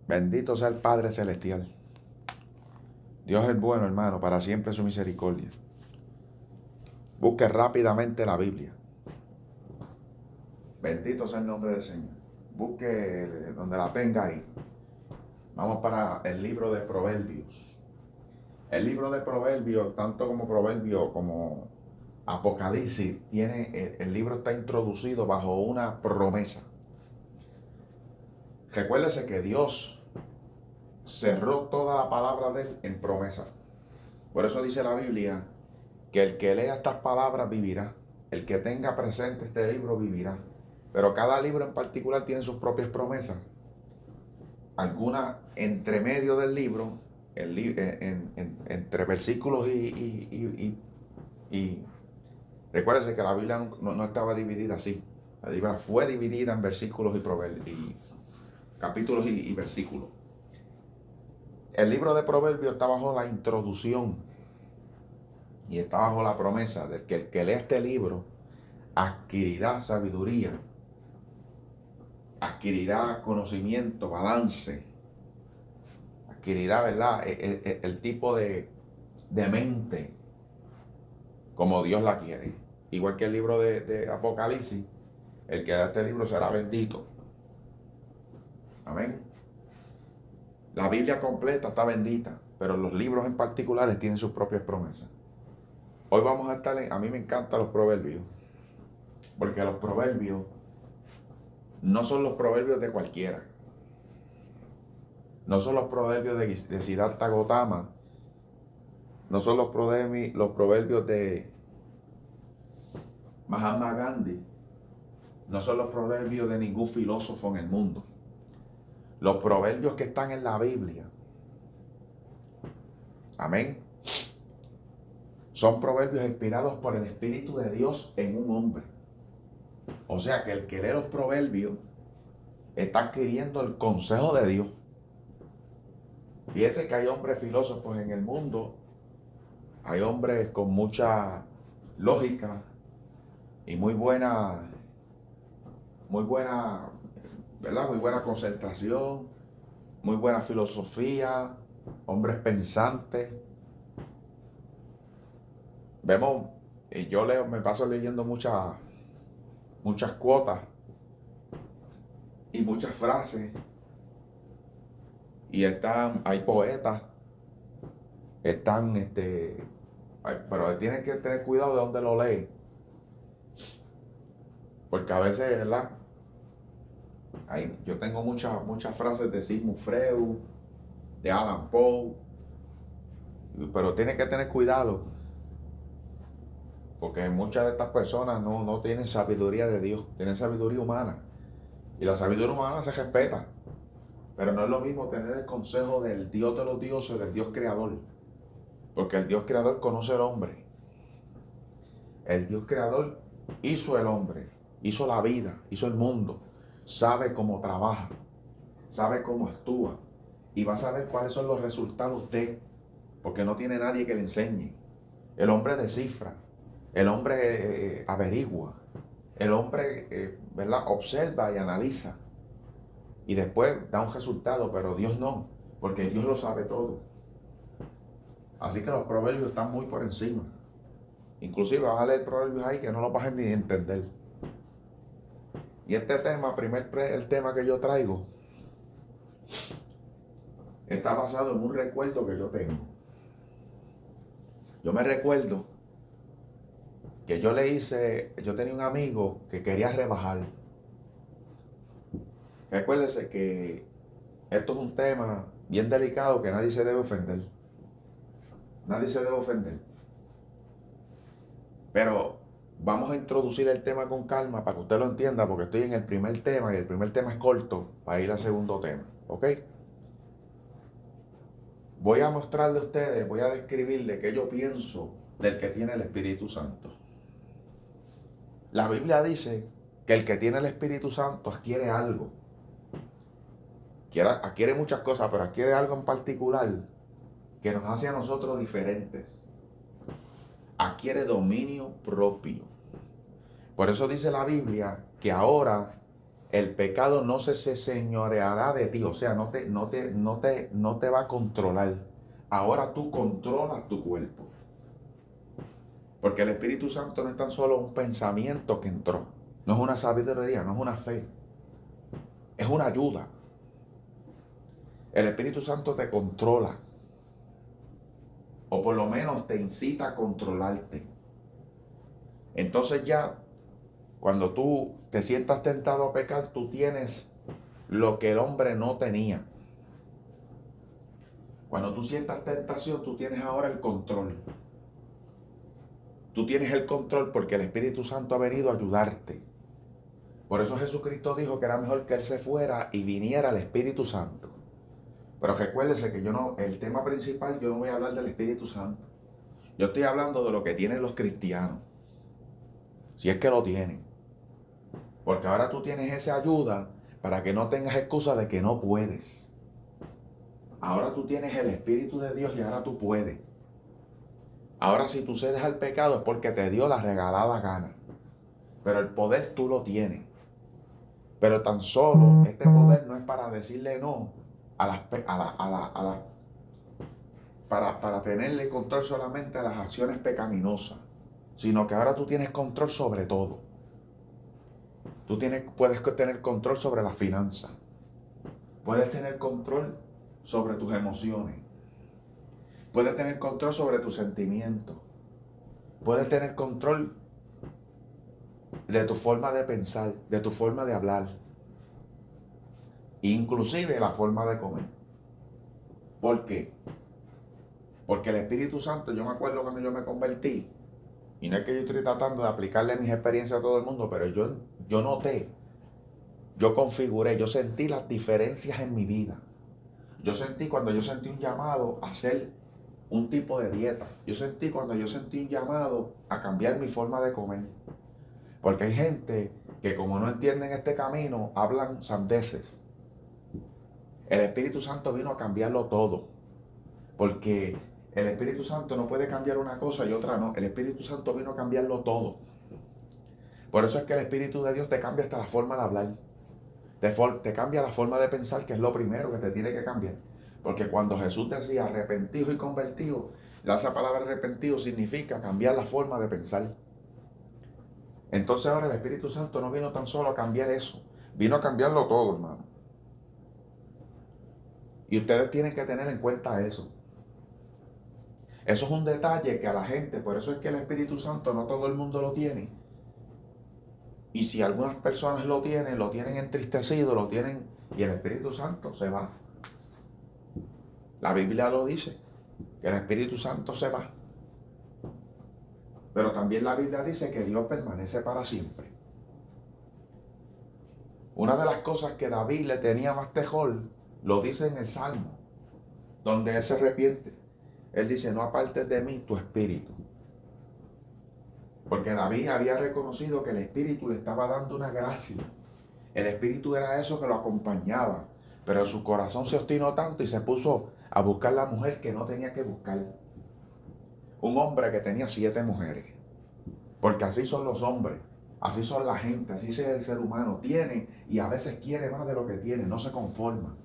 Bendito sea el Padre Celestial. Dios es bueno, hermano, para siempre su misericordia. Busque rápidamente la Biblia. Bendito sea el nombre del Señor. Busque donde la tenga ahí. Vamos para el libro de Proverbios. El libro de Proverbios, tanto como Proverbios como Apocalipsis, el libro está introducido bajo una promesa. Recuérdese que Dios cerró toda la palabra de él en promesa. Por eso dice la Biblia que el que lea estas palabras vivirá. El que tenga presente este libro vivirá. Pero cada libro en particular tiene sus propias promesas. Algunas entre medio del libro, entre versículos y recuérdese que la Biblia no estaba dividida así. La Biblia fue dividida en versículos y capítulos y versículos. El libro de Proverbios está bajo la introducción y está bajo la promesa de que el que lea este libro adquirirá sabiduría, adquirirá conocimiento, balance, adquirirá, ¿verdad?, el tipo de mente como Dios la quiere. Igual que el libro de Apocalipsis, el que lea este libro será bendito. Amén. La Biblia completa está bendita, pero los libros en particulares tienen sus propias promesas. Hoy vamos a estar a mí me encantan los proverbios, porque los proverbios no son los proverbios de cualquiera. No son los proverbios de Siddhartha Gautama, no son los proverbios de Mahatma Gandhi, no son los proverbios de ningún filósofo en el mundo. Los proverbios que están en la Biblia, amén, son proverbios inspirados por el Espíritu de Dios en un hombre. O sea que el que lee los proverbios está adquiriendo el consejo de Dios. Fíjese que hay hombres filósofos en el mundo, hay hombres con mucha lógica y muy buena, ¿verdad? Muy buena concentración, muy buena filosofía, hombres pensantes. Vemos, y yo me paso leyendo muchas cuotas y muchas frases. Y hay poetas, pero tienen que tener cuidado de dónde lo leen. Porque a veces, ¿verdad? Yo tengo muchas frases de Sigmund Freud, de Alan Poe, pero tienen que tener cuidado, porque muchas de estas personas no tienen sabiduría de Dios, tienen sabiduría humana. Y la sabiduría humana se respeta, pero no es lo mismo tener el consejo del Dios de los dioses, del Dios creador, porque el Dios creador conoce al hombre. El Dios creador hizo el hombre, hizo la vida, hizo el mundo, sabe cómo trabaja, sabe cómo actúa y va a saber cuáles son los resultados porque no tiene nadie que le enseñe. El hombre descifra, el hombre averigua, el hombre ¿verdad?, observa y analiza y después da un resultado, pero Dios no, porque Dios lo sabe todo. Así que los proverbios están muy por encima. Inclusive vas a leer proverbios ahí que no los vas a ni entender. Y este tema, el tema que yo traigo, está basado en un recuerdo que yo tengo. Yo me recuerdo que yo tenía un amigo que quería rebajar. Recuérdese que esto es un tema bien delicado que nadie se debe ofender. Nadie se debe ofender. Pero vamos a introducir el tema con calma para que usted lo entienda, porque estoy en el primer tema y el primer tema es corto para ir al segundo tema. ¿Ok? Voy a mostrarle a ustedes, voy a describirle qué yo pienso del que tiene el Espíritu Santo. La Biblia dice que el que tiene el Espíritu Santo adquiere algo. Adquiere muchas cosas, pero adquiere algo en particular que nos hace a nosotros diferentes. Adquiere dominio propio. Por eso dice la Biblia que ahora el pecado no se señoreará de ti, o sea, no te va a controlar. Ahora tú controlas tu cuerpo. Porque el Espíritu Santo no es tan solo un pensamiento que entró, no es una sabiduría, no es una fe, es una ayuda. El Espíritu Santo te controla, o por lo menos te incita a controlarte. Entonces ya, cuando tú te sientas tentado a pecar, tú tienes lo que el hombre no tenía. Cuando tú sientas tentación, tú tienes ahora el control. Tú tienes el control porque el Espíritu Santo ha venido a ayudarte. Por eso Jesucristo dijo que era mejor que Él se fuera y viniera el Espíritu Santo. Pero recuérdese que el tema principal, yo no voy a hablar del Espíritu Santo. Yo estoy hablando de lo que tienen los cristianos. Si es que lo tienen. Porque ahora tú tienes esa ayuda para que no tengas excusa de que no puedes. Ahora tú tienes el Espíritu de Dios y ahora tú puedes. Ahora si tú cedes al pecado es porque te dio la regalada gana. Pero el poder tú lo tienes. Pero tan solo este poder no es para decirle no para tenerle control solamente a las acciones pecaminosas, sino que ahora tú tienes control sobre todo. Puedes tener control sobre las finanzas, puedes tener control sobre tus emociones, puedes tener control sobre tus sentimientos, puedes tener control de tu forma de pensar, de tu forma de hablar, inclusive la forma de comer. ¿Por qué? Porque el Espíritu Santo, yo me acuerdo cuando yo me convertí, y no es que yo estoy tratando de aplicarle mis experiencias a todo el mundo, pero yo noté, yo configuré, yo sentí las diferencias en mi vida. Cuando yo sentí un llamado a hacer un tipo de dieta. Cuando yo sentí un llamado a cambiar mi forma de comer. Porque hay gente que como no entienden este camino, hablan sandeces. El Espíritu Santo vino a cambiarlo todo. Porque el Espíritu Santo no puede cambiar una cosa y otra no. El Espíritu Santo vino a cambiarlo todo. Por eso es que el Espíritu de Dios te cambia hasta la forma de hablar. Te cambia la forma de pensar, que es lo primero que te tiene que cambiar. Porque cuando Jesús decía arrepentido y convertido, esa palabra arrepentido significa cambiar la forma de pensar. Entonces ahora el Espíritu Santo no vino tan solo a cambiar eso, vino a cambiarlo todo, hermano. Y ustedes tienen que tener en cuenta eso. Eso es un detalle que a la gente, por eso es que el Espíritu Santo no todo el mundo lo tiene. Y si algunas personas lo tienen entristecido, lo tienen, y el Espíritu Santo se va. La Biblia lo dice, que el Espíritu Santo se va. Pero también la Biblia dice que Dios permanece para siempre. Una de las cosas que David le tenía más temor, lo dice en el Salmo, donde él se arrepiente. Él dice, no apartes de mí tu espíritu. Porque David había reconocido que el Espíritu le estaba dando una gracia. El Espíritu era eso que lo acompañaba. Pero su corazón se obstinó tanto y se puso a buscar la mujer que no tenía que buscar. Un hombre que tenía 7 mujeres. Porque así son los hombres, así son la gente, así es el ser humano. Tiene y a veces quiere más de lo que tiene, no se conforma.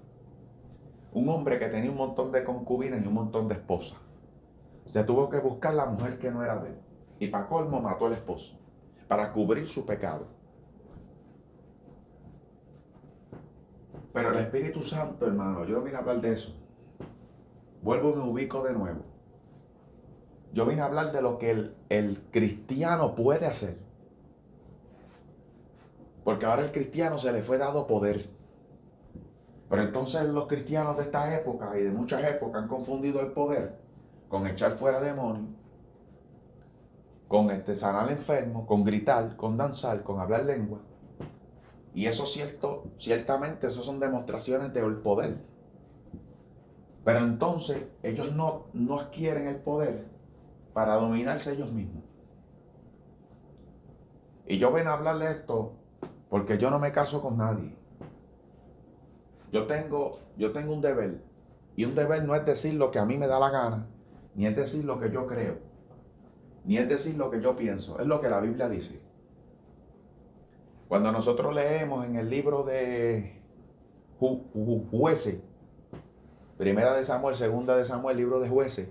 Un hombre que tenía un montón de concubinas y un montón de esposas. Se tuvo que buscar la mujer que no era de él. Y para colmo mató al esposo, para cubrir su pecado. Pero el Espíritu Santo, hermano, yo no vine a hablar de eso. Vuelvo y me ubico de nuevo. Yo vine a hablar de lo que el cristiano puede hacer. Porque ahora al cristiano se le fue dado poder. Pero entonces los cristianos de esta época y de muchas épocas han confundido el poder con echar fuera demonios, con sanar enfermos, con gritar, con danzar, con hablar lengua. Y eso ciertamente, eso son demostraciones del poder. Pero entonces ellos no adquieren el poder para dominarse ellos mismos. Y yo vengo a hablarle esto porque yo no me caso con nadie. Yo tengo un deber. Y un deber no es decir lo que a mí me da la gana, ni es decir lo que yo creo, ni es decir lo que yo pienso. Es lo que la Biblia dice. Cuando nosotros leemos en el libro de Jueces, Primera de Samuel, Segunda de Samuel, libro de Jueces,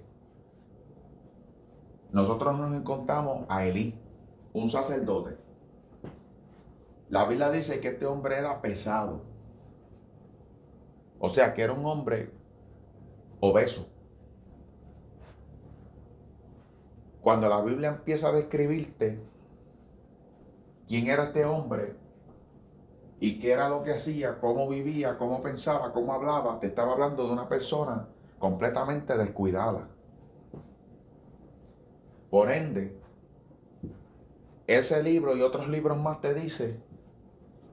nosotros nos encontramos a Elí, un sacerdote. La Biblia dice que este hombre era pesado. O sea, que era un hombre obeso. Cuando la Biblia empieza a describirte quién era este hombre y qué era lo que hacía, cómo vivía, cómo pensaba, cómo hablaba, te estaba hablando de una persona completamente descuidada. Por ende, ese libro y otros libros más te dice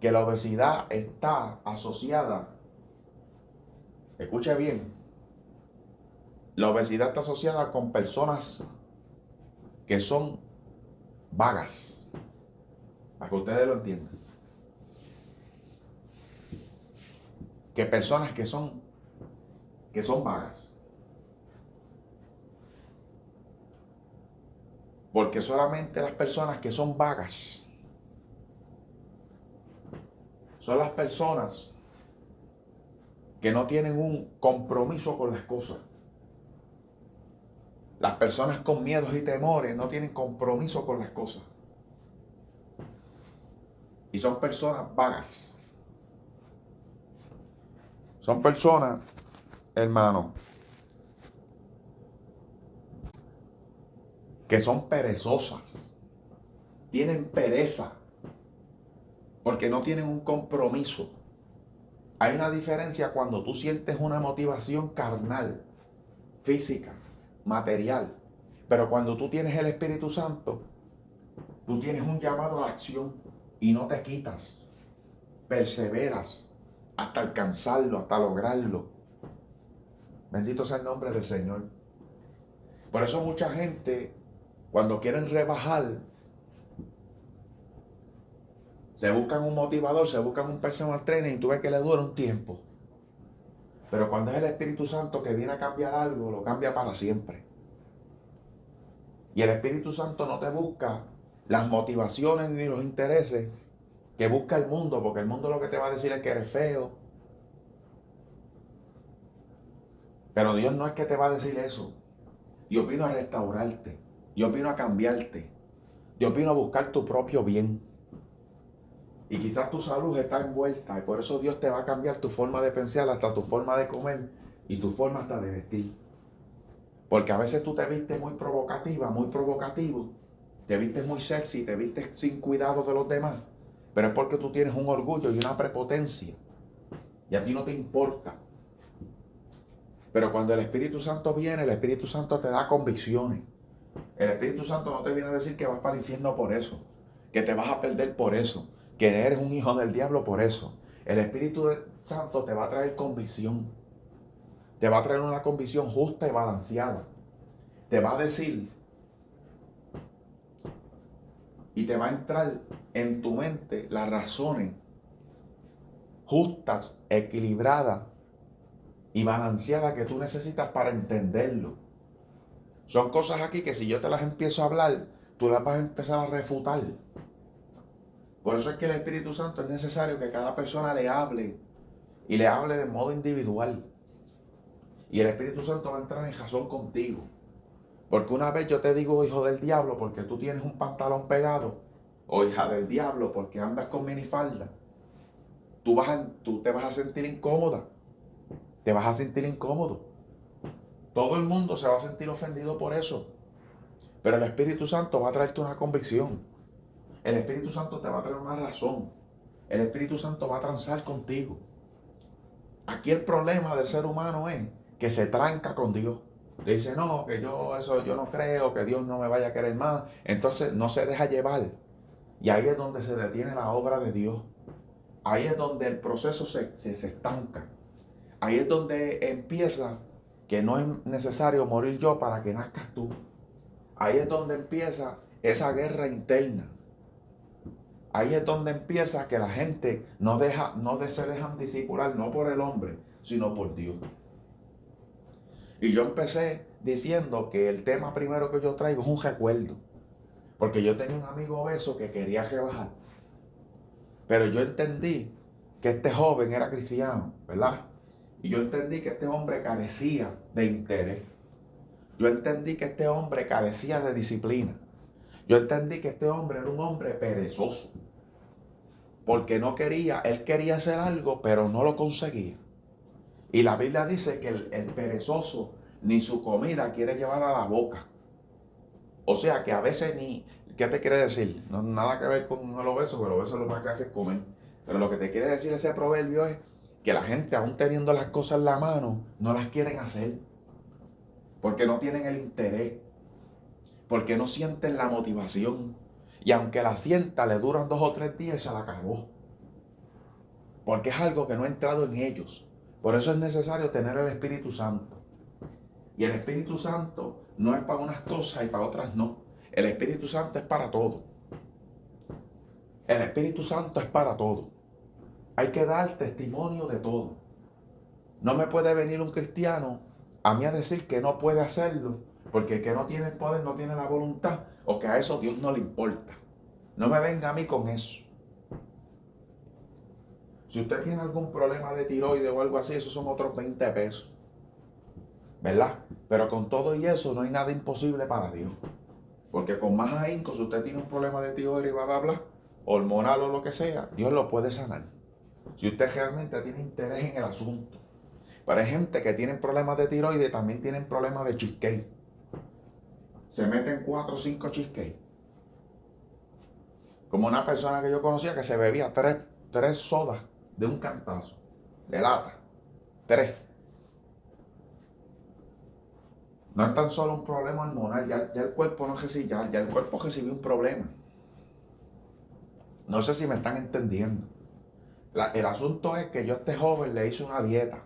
que la obesidad está asociada, escuche bien, la obesidad está asociada con personas que son vagas, para que ustedes lo entiendan. Que personas que son vagas. Porque solamente las personas que son vagas son las personas que no tienen un compromiso con las cosas. Las personas con miedos y temores no tienen compromiso con las cosas. Y son personas vagas. Son personas, hermano, que son perezosas. Tienen pereza. Porque no tienen un compromiso. Hay una diferencia cuando tú sientes una motivación carnal, física, material. Pero cuando tú tienes el Espíritu Santo, tú tienes un llamado a la acción y no te quitas. Perseveras hasta alcanzarlo, hasta lograrlo. Bendito sea el nombre del Señor. Por eso mucha gente, cuando quieren rebajar, se buscan un motivador, se buscan un personal trainer y tú ves que le dura un tiempo. Pero cuando es el Espíritu Santo que viene a cambiar algo, lo cambia para siempre. Y el Espíritu Santo no te busca las motivaciones ni los intereses que busca el mundo, porque el mundo lo que te va a decir es que eres feo. Pero Dios no es que te va a decir eso. Dios vino a restaurarte. Dios vino a cambiarte. Dios vino a buscar tu propio bien. Y quizás tu salud está envuelta y por eso Dios te va a cambiar tu forma de pensar, hasta tu forma de comer y tu forma hasta de vestir. Porque a veces tú te vistes muy provocativa, muy provocativo, te vistes muy sexy, te vistes sin cuidado de los demás, pero es porque tú tienes un orgullo y una prepotencia y a ti no te importa. Pero cuando el Espíritu Santo viene, el Espíritu Santo te da convicciones. El Espíritu Santo no te viene a decir que vas para el infierno por eso, que te vas a perder por eso, que eres un hijo del diablo por eso. El Espíritu Santo te va a traer convicción. Te va a traer una convicción justa y balanceada. Te va a decir y te va a entrar en tu mente las razones justas, equilibradas y balanceadas que tú necesitas para entenderlo. Son cosas aquí que si yo te las empiezo a hablar, tú las vas a empezar a refutar. Por eso es que el Espíritu Santo es necesario que cada persona le hable y le hable de modo individual. Y el Espíritu Santo va a entrar en razón contigo. Porque una vez yo te digo hijo del diablo porque tú tienes un pantalón pegado, o hija del diablo porque andas con minifalda, tú te vas a sentir incómoda, te vas a sentir incómodo. Todo el mundo se va a sentir ofendido por eso. Pero el Espíritu Santo va a traerte una convicción. El Espíritu Santo te va a traer una razón. El Espíritu Santo va a transar contigo. Aquí el problema del ser humano es que se tranca con Dios. Le dice, no, que yo no creo, que Dios no me vaya a querer más. Entonces no se deja llevar. Y ahí es donde se detiene la obra de Dios. Ahí es donde el proceso se estanca. Ahí es donde empieza que no es necesario morir yo para que nazcas tú. Ahí es donde empieza esa guerra interna. Ahí es donde empieza que la gente no se dejan discipular, no por el hombre, sino por Dios. Y yo empecé diciendo que el tema primero que yo traigo es un recuerdo. Porque yo tenía un amigo obeso que quería rebajar. Pero yo entendí que este joven era cristiano, ¿verdad? Y yo entendí que este hombre carecía de interés. Yo entendí que este hombre carecía de disciplina. Yo entendí que este hombre era un hombre perezoso. Porque no quería, él quería hacer algo, pero no lo conseguía. Y la Biblia dice que el perezoso ni su comida quiere llevar a la boca. O sea que a veces ni, ¿qué te quiere decir? No nada que ver con el obeso, porque el obeso lo más que hace es comer. Pero lo que te quiere decir ese proverbio es que la gente, aún teniendo las cosas en la mano, no las quieren hacer. Porque no tienen el interés. Porque no sienten la motivación. Y aunque la sienta, le duran 2 o 3 días y se la acabó. Porque es algo que no ha entrado en ellos. Por eso es necesario tener el Espíritu Santo. Y el Espíritu Santo no es para unas cosas y para otras no. El Espíritu Santo es para todo. El Espíritu Santo es para todo. Hay que dar testimonio de todo. No me puede venir un cristiano a mí a decir que no puede hacerlo, porque el que no tiene el poder no tiene la voluntad, o que a eso Dios no le importa. No me venga a mí con eso. Si usted tiene algún problema de tiroides o algo así, esos son otros 20 pesos. ¿Verdad? Pero con todo y eso no hay nada imposible para Dios. Porque con más ahínco, si usted tiene un problema de tiroides y bla, bla, bla, hormonal o lo que sea, Dios lo puede sanar. Si usted realmente tiene interés en el asunto. Pero hay gente que tiene problemas de tiroides y también tienen problemas de cheesecake. Se meten 4 o 5 cheesecake. Como una persona que yo conocía que se bebía 3 sodas de un cantazo, de lata. 3. No es tan solo un problema hormonal, ya el cuerpo no recibe, ya el cuerpo recibió un problema. No sé si me están entendiendo. El asunto es que yo a este joven le hice una dieta.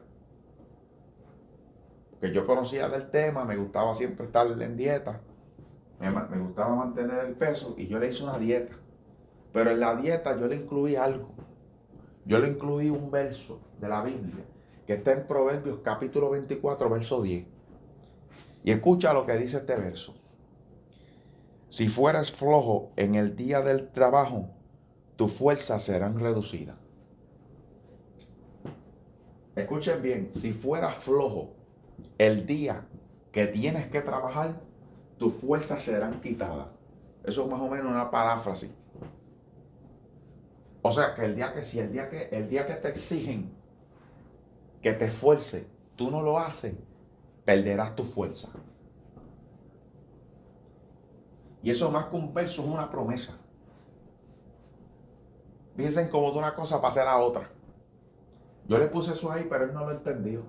Que yo conocía del tema, me gustaba siempre estar en dieta. Me gustaba mantener el peso y yo le hice una dieta. Pero en la dieta yo le incluí algo. Yo le incluí un verso de la Biblia que está en Proverbios capítulo 24, verso 10. Y escucha lo que dice este verso. Si fueras flojo en el día del trabajo, tus fuerzas serán reducidas. Escuchen bien, si fueras flojo el día que tienes que trabajar, tus fuerzas serán quitadas. Eso es más o menos una paráfrasis. O sea que el día que te exigen que te esfuerces, tú no lo haces, perderás tu fuerza. Y eso más que un verso es una promesa. Piensen como de una cosa para hacer a otra. Yo le puse eso ahí, pero él no lo entendió.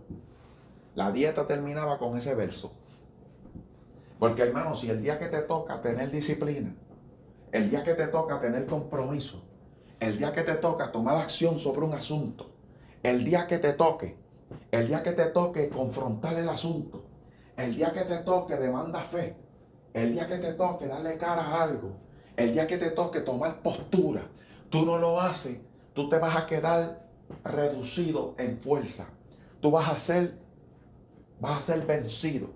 La dieta terminaba con ese verso. Porque hermano, si el día que te toca tener disciplina, el día que te toca tener compromiso, el día que te toca tomar acción sobre un asunto, el día que te toque confrontar el asunto, el día que te toque demanda fe, el día que te toque darle cara a algo, el día que te toque tomar postura, tú no lo haces, tú te vas a quedar reducido en fuerza. Tú vas a ser vencido,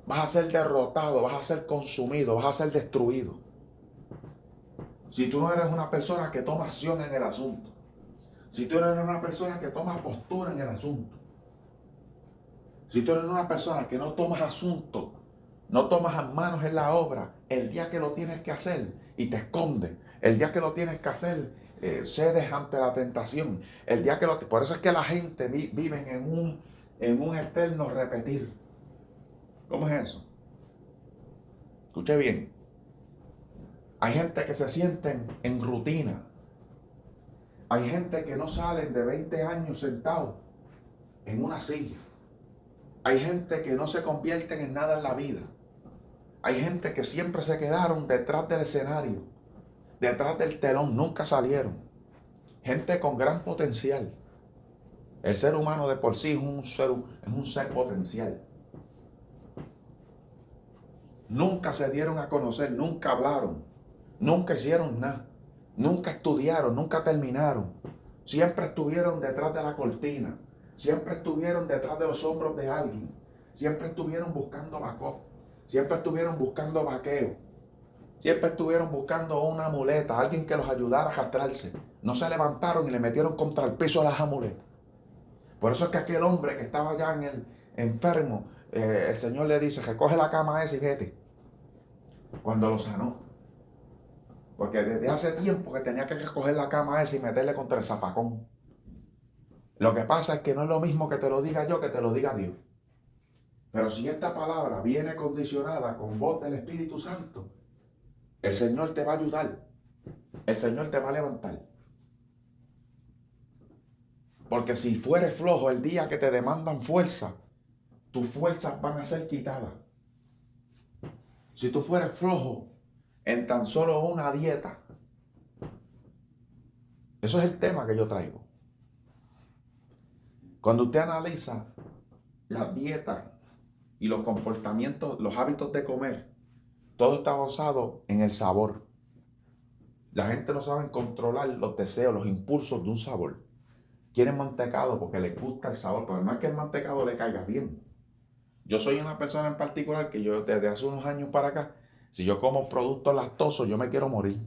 vas a ser derrotado, vas a ser consumido, vas a ser destruido. Si tú no eres una persona que toma acción en el asunto, si tú eres una persona que toma postura en el asunto, si tú eres una persona que no tomas asunto, no tomas manos en la obra, el día que lo tienes que hacer y te escondes, el día que lo tienes que hacer, cedes ante la tentación, el día que por eso es que la gente vive en un eterno repetir. ¿Cómo es eso? Escuche bien. Hay gente que se sienten en rutina. Hay gente que no salen de 20 años sentados en una silla. Hay gente que no se convierten en nada en la vida. Hay gente que siempre se quedaron detrás del escenario, detrás del telón, nunca salieron. Gente con gran potencial. El ser humano de por sí es un ser potencial. Nunca se dieron a conocer, nunca hablaron, nunca hicieron nada, nunca estudiaron, nunca terminaron. Siempre estuvieron detrás de la cortina, siempre estuvieron detrás de los hombros de alguien, siempre estuvieron buscando backup, siempre estuvieron buscando vaqueo. Siempre estuvieron buscando una muleta, alguien que los ayudara a arrastrarse. No se levantaron y le metieron contra el piso a las amuletas. Por eso es que aquel hombre que estaba ya en el enfermo, el Señor le dice, recoge la cama esa y vete. Cuando lo sanó. Porque desde hace tiempo que tenía que recoger la cama esa y meterle contra el zafacón. Lo que pasa es que no es lo mismo que te lo diga yo que te lo diga Dios. Pero si esta palabra viene condicionada con voz del Espíritu Santo, el Señor te va a ayudar. El Señor te va a levantar. Porque si fueres flojo el día que te demandan fuerza, tus fuerzas van a ser quitadas. Si tú fueres flojo en tan solo una dieta, eso es el tema que yo traigo. Cuando usted analiza las dietas y los comportamientos, los hábitos de comer, todo está basado en el sabor. La gente no sabe controlar los deseos, los impulsos de un sabor. Quieren mantecado porque les gusta el sabor, pero no es que el mantecado le caiga bien. Yo soy una persona en particular que yo desde hace unos años para acá, si yo como productos lactosos, yo me quiero morir.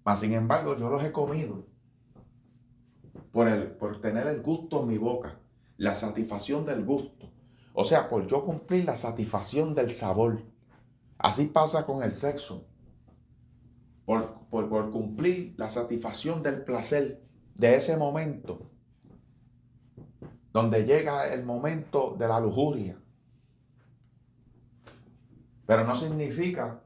Mas sin embargo, yo los he comido por tener el gusto en mi boca, la satisfacción del gusto. O sea, por yo cumplir la satisfacción del sabor. Así pasa con el sexo. Por cumplir la satisfacción del placer de ese momento, donde llega el momento de la lujuria. Pero no significa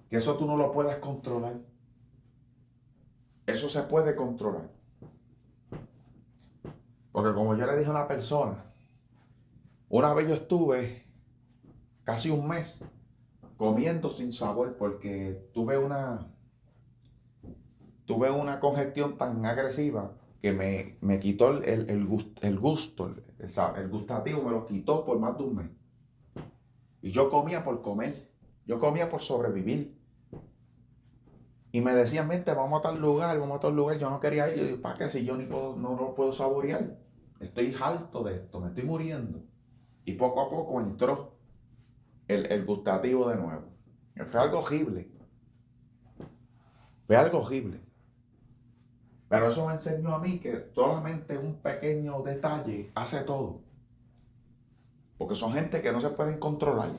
que eso tú no lo puedas controlar. Eso se puede controlar. Porque como yo le dije a una persona, una vez yo estuve casi un mes comiendo sin sabor porque tuve una congestión tan agresiva que me quitó el gusto, el gustativo me lo quitó por más de un mes. Y yo comía por comer, yo comía por sobrevivir. Y me decían, vente, vamos a tal lugar, yo no quería ir. Yo digo, ¿para qué? Si yo no lo puedo saborear. Estoy harto de esto, me estoy muriendo. Y poco a poco entró el gustativo de nuevo. Fue algo horrible. Fue algo horrible. Pero eso me enseñó a mí que solamente un pequeño detalle hace todo. Porque son gente que no se pueden controlar.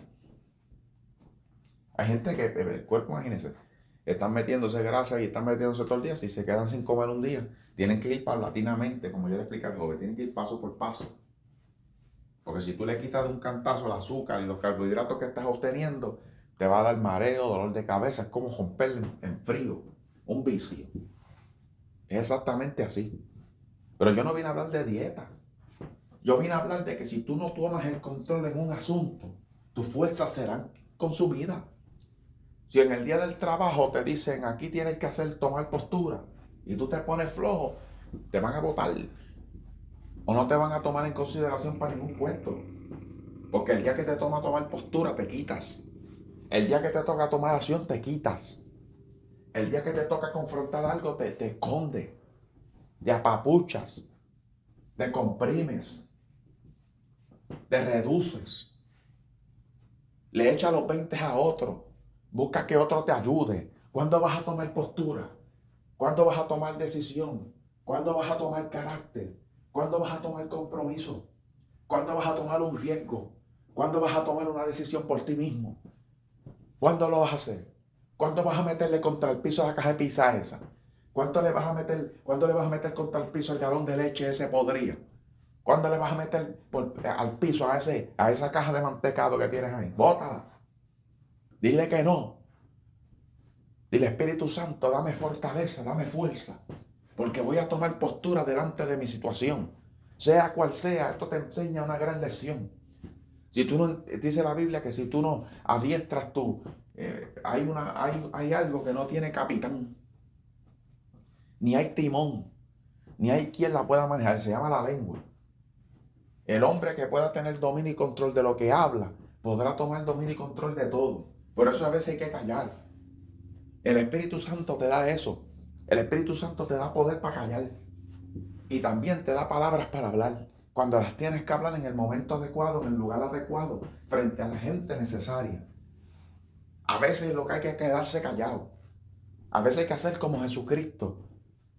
Hay gente que el cuerpo, imagínense, están metiéndose grasa y están metiéndose todo el día. Si se quedan sin comer un día, tienen que ir paulatinamente, como yo le expliqué al joven, tienen que ir paso por paso. Porque si tú le quitas de un cantazo el azúcar y los carbohidratos que estás obteniendo, te va a dar mareo, dolor de cabeza, es como romper en frío, un vicio. Es exactamente así. Pero yo no vine a hablar de dieta. Yo vine a hablar de que si tú no tomas el control en un asunto, tus fuerzas serán consumidas. Si en el día del trabajo te dicen, aquí tienes que tomar postura, y tú te pones flojo, te van a botar. O no te van a tomar en consideración para ningún puesto. Porque el día que te toca tomar postura, te quitas. El día que te toca tomar acción, te quitas. El día que te toca confrontar algo, te escondes. Te apapuchas. Te comprimes. Te reduces. Le echas los 20 a otro. Busca que otro te ayude. ¿Cuándo vas a tomar postura? ¿Cuándo vas a tomar decisión? ¿Cuándo vas a tomar carácter? ¿Cuándo vas a tomar compromiso? ¿Cuándo vas a tomar un riesgo? ¿Cuándo vas a tomar una decisión por ti mismo? ¿Cuándo lo vas a hacer? ¿Cuándo vas a meterle contra el piso a la caja de pizza esa? ¿Cuándo le vas a meter contra el piso el galón de leche ese podrido? ¿Cuándo le vas a meter al piso a esa caja de mantecado que tienes ahí? Bótala. Dile que no. Dile, Espíritu Santo, dame fortaleza, dame fuerza, porque voy a tomar postura delante de mi situación. Sea cual sea, esto te enseña una gran lección. Si tú no, dice la Biblia que si tú no adiestras hay algo que no tiene capitán, ni hay timón, ni hay quien la pueda manejar, se llama la lengua. El hombre que pueda tener dominio y control de lo que habla, podrá tomar dominio y control de todo. Por eso a veces hay que callar. El Espíritu Santo te da eso. El Espíritu Santo te da poder para callar. Y también te da palabras para hablar. Cuando las tienes que hablar en el momento adecuado, en el lugar adecuado, frente a la gente necesaria. A veces lo que hay que quedarse callado. A veces hay que hacer como Jesucristo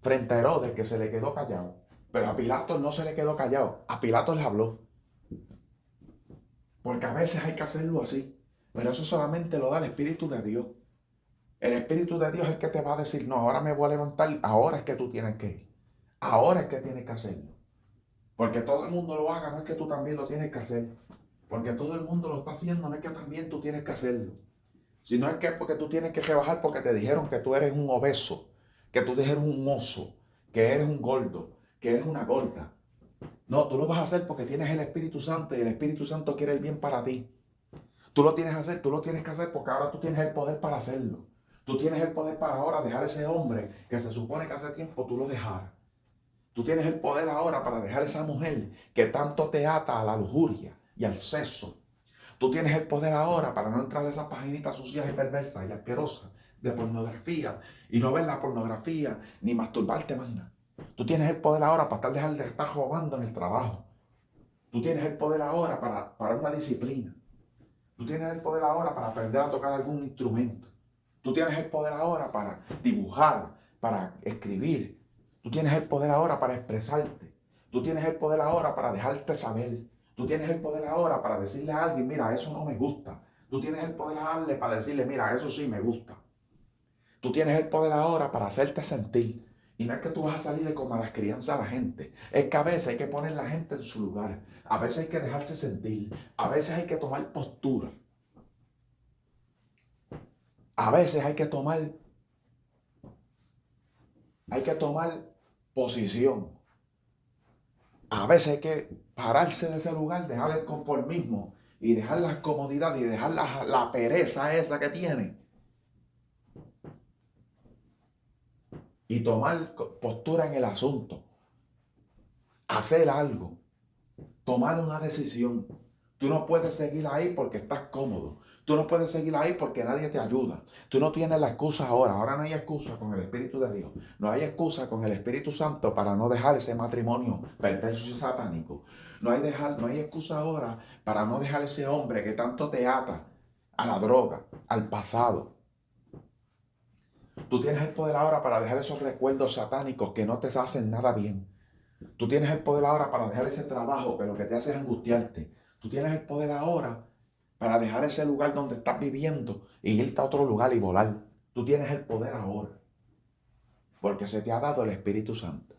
frente a Herodes, que se le quedó callado. Pero a Pilatos no se le quedó callado. A Pilatos le habló. Porque a veces hay que hacerlo así. Pero eso solamente lo da el Espíritu de Dios. El Espíritu de Dios es el que te va a decir, no, ahora me voy a levantar, ahora es que tú tienes que ir. Ahora es que tienes que hacerlo. Porque todo el mundo lo haga, no es que tú también lo tienes que hacer. Porque todo el mundo lo está haciendo, no es que también tú tienes que hacerlo. Si no es que porque tú tienes que rebajar porque te dijeron que tú eres un obeso, que tú eres un oso, que eres un gordo, que eres una gorda. No, tú lo vas a hacer porque tienes el Espíritu Santo y el Espíritu Santo quiere el bien para ti. Tú lo tienes que hacer, tú lo tienes que hacer porque ahora tú tienes el poder para hacerlo. Tú tienes el poder para ahora dejar ese hombre que se supone que hace tiempo tú lo dejaras. Tú tienes el poder ahora para dejar esa mujer que tanto te ata a la lujuria y al sexo. Tú tienes el poder ahora para no entrar a esas paginitas sucias y perversas y asquerosas de pornografía y no ver la pornografía ni masturbarte más nada. Tú tienes el poder ahora para dejar de estar robando en el trabajo. Tú tienes el poder ahora para una disciplina. Tú tienes el poder ahora para aprender a tocar algún instrumento. Tú tienes el poder ahora para dibujar, para escribir. Tú tienes el poder ahora para expresarte. Tú tienes el poder ahora para dejarte saber. Tú tienes el poder ahora para decirle a alguien, mira, eso no me gusta. Tú tienes el poder ahora para decirle, mira, eso sí me gusta. Tú tienes el poder ahora para hacerte sentir. Y no es que tú vas a salir de como a las crianzas a la gente. Es que a veces hay que poner la gente en su lugar. A veces hay que dejarse sentir. A veces hay que tomar postura. A veces hay que tomar posición. A veces hay que pararse de ese lugar, dejar el conformismo y dejar las comodidades y dejar la pereza esa que tiene. Y tomar postura en el asunto. Hacer algo. Tomar una decisión. Tú no puedes seguir ahí porque estás cómodo. Tú no puedes seguir ahí porque nadie te ayuda. Tú no tienes la excusa ahora. Ahora no hay excusa con el Espíritu de Dios. No hay excusa con el Espíritu Santo para no dejar ese matrimonio perverso y satánico. No hay excusa ahora para no dejar ese hombre que tanto te ata a la droga, al pasado. Tú tienes el poder ahora para dejar esos recuerdos satánicos que no te hacen nada bien. Tú tienes el poder ahora para dejar ese trabajo que lo que te hace es angustiarte. Tú tienes el poder ahora para dejar ese lugar donde estás viviendo y irte a otro lugar y volar. Tú tienes el poder ahora, porque se te ha dado el Espíritu Santo.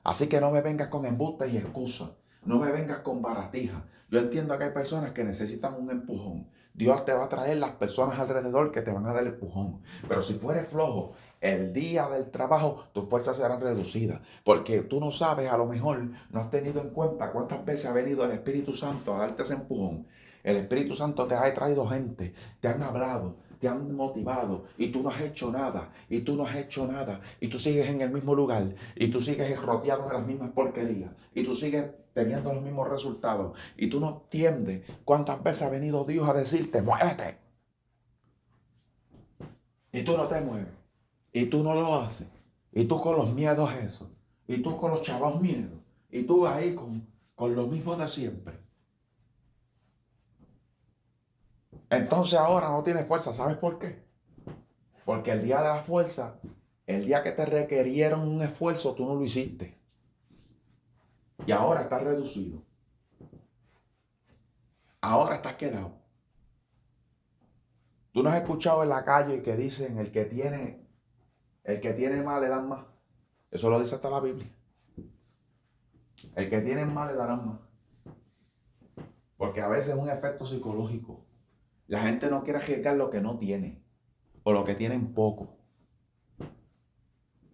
Así que no me vengas con embustes y excusas. No me vengas con baratijas. Yo entiendo que hay personas que necesitan un empujón. Dios te va a traer las personas alrededor que te van a dar el empujón. Pero si fueres flojo, el día del trabajo, tus fuerzas serán reducidas. Porque tú no sabes, a lo mejor no has tenido en cuenta cuántas veces ha venido el Espíritu Santo a darte ese empujón. El Espíritu Santo te ha traído gente, te han hablado, te han motivado y tú no has hecho nada, y tú no has hecho nada, y tú sigues en el mismo lugar, y tú sigues rodeado de las mismas porquerías, y tú sigues teniendo los mismos resultados, y tú no entiendes cuántas veces ha venido Dios a decirte, muévete, y tú no te mueves, y tú no lo haces, y tú con los miedos eso, y tú con los chavos miedos, y tú ahí con lo mismo de siempre. Entonces ahora no tienes fuerza, ¿sabes por qué? Porque el día de la fuerza, el día que te requirieron un esfuerzo, tú no lo hiciste. Y ahora estás reducido. Ahora estás quedado. Tú no has escuchado en la calle que dicen el que tiene más le dan más. Eso lo dice hasta la Biblia. El que tiene más le darán más. Porque a veces es un efecto psicológico. La gente no quiere arriesgar lo que no tiene. O lo que tienen poco.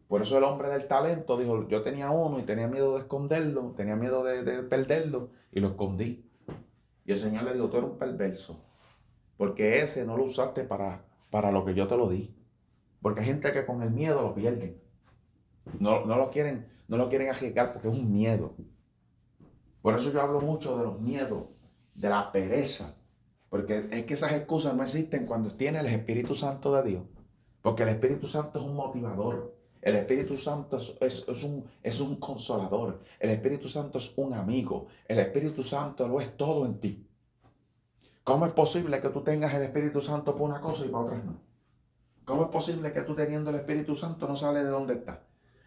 Por eso el hombre del talento dijo, yo tenía uno y tenía miedo de esconderlo, tenía miedo de perderlo y lo escondí. Y el Señor le dijo, tú eres un perverso, porque ese no lo usaste para lo que yo te lo di. Porque hay gente que con el miedo lo pierden. No lo quieren arriesgar porque es un miedo. Por eso yo hablo mucho de los miedos, de la pereza. Porque es que esas excusas no existen cuando tiene el Espíritu Santo de Dios. Porque el Espíritu Santo es un motivador. El Espíritu Santo es un consolador. El Espíritu Santo es un amigo. El Espíritu Santo lo es todo en ti. ¿Cómo es posible que tú tengas el Espíritu Santo para una cosa y para otras no? ¿Cómo es posible que tú teniendo el Espíritu Santo no sales de donde estás?